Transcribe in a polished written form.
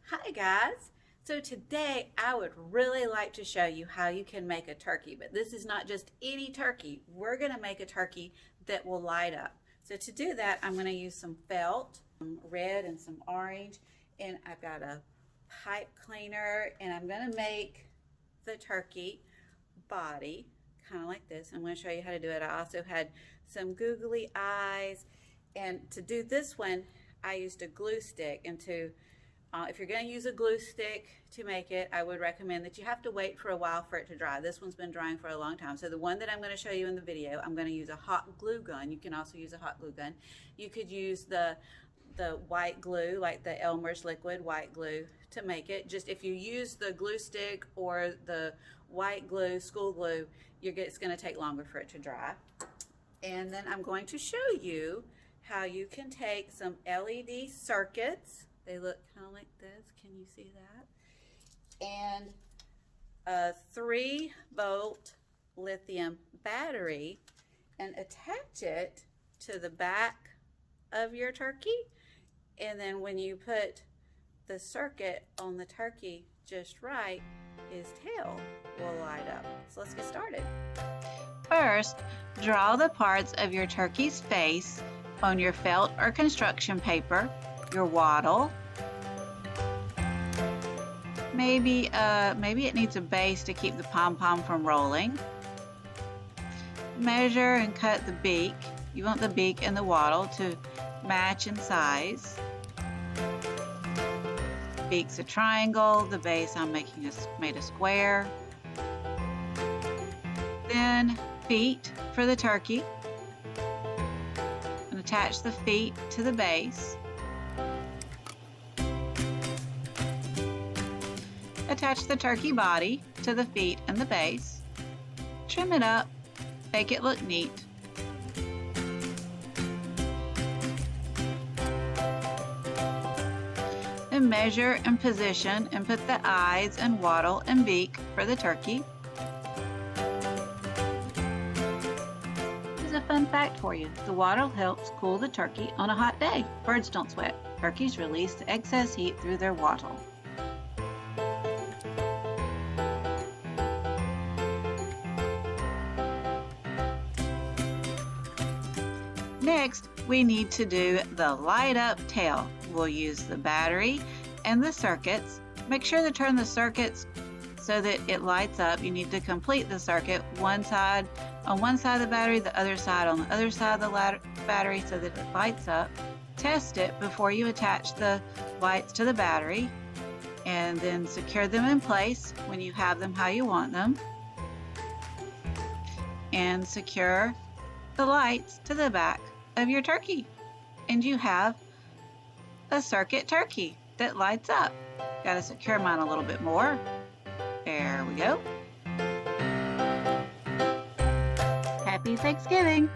Hi guys! So today I would really like to show you how you can make a turkey, but this is not just any turkey. We're going to make a turkey that will light up. So to do that, I'm going to use some felt, some red and some orange, and I've got a pipe cleaner, and I'm going to make the turkey body kind of like this. I'm going to show you how to do it. I also had some googly eyes, and to do this one I used a glue stick. And if you're going to use a glue stick to make it, I would recommend that you have to wait for a while for it to dry. This one's been drying for a long time. So the one that I'm going to show you in the video, I'm going to use a hot glue gun. You can also use a hot glue gun. You could use the white glue, like the Elmer's liquid white glue, to make it. Just if you use the glue stick or the white glue, school glue, it's going to take longer for it to dry. And then I'm going to show you how you can take some LED circuits. They look kind of like this. Can you see that? And a 3-volt lithium battery, and attach it to the back of your turkey. And then when you put the circuit on the turkey just right, his tail will light up. So let's get started. First, draw the parts of your turkey's face on your felt or construction paper, your wattle. Maybe it needs a base to keep the pom-pom from rolling. Measure and cut the beak. You want the beak and the wattle to match in size. Beak's a triangle, the base I'm made a square. Then feet for the turkey. And attach the feet to the base. Attach the turkey body to the feet and the base. Trim it up, make it look neat. Then measure and position and put the eyes and wattle and beak for the turkey. Here's a fun fact for you. The wattle helps cool the turkey on a hot day. Birds don't sweat. Turkeys release the excess heat through their wattle. Next, we need to do the light up tail. We'll use the battery and the circuits. Make sure to turn the circuits so that it lights up. You need to complete the circuit, one side on one side of the battery, the other side on the other side of the battery, so that it lights up. Test it before you attach the lights to the battery, and then secure them in place when you have them how you want them. And secure the lights to the back of your turkey, and you have a circuit turkey that lights up. Got to secure mine a little bit more. There we go. Happy Thanksgiving!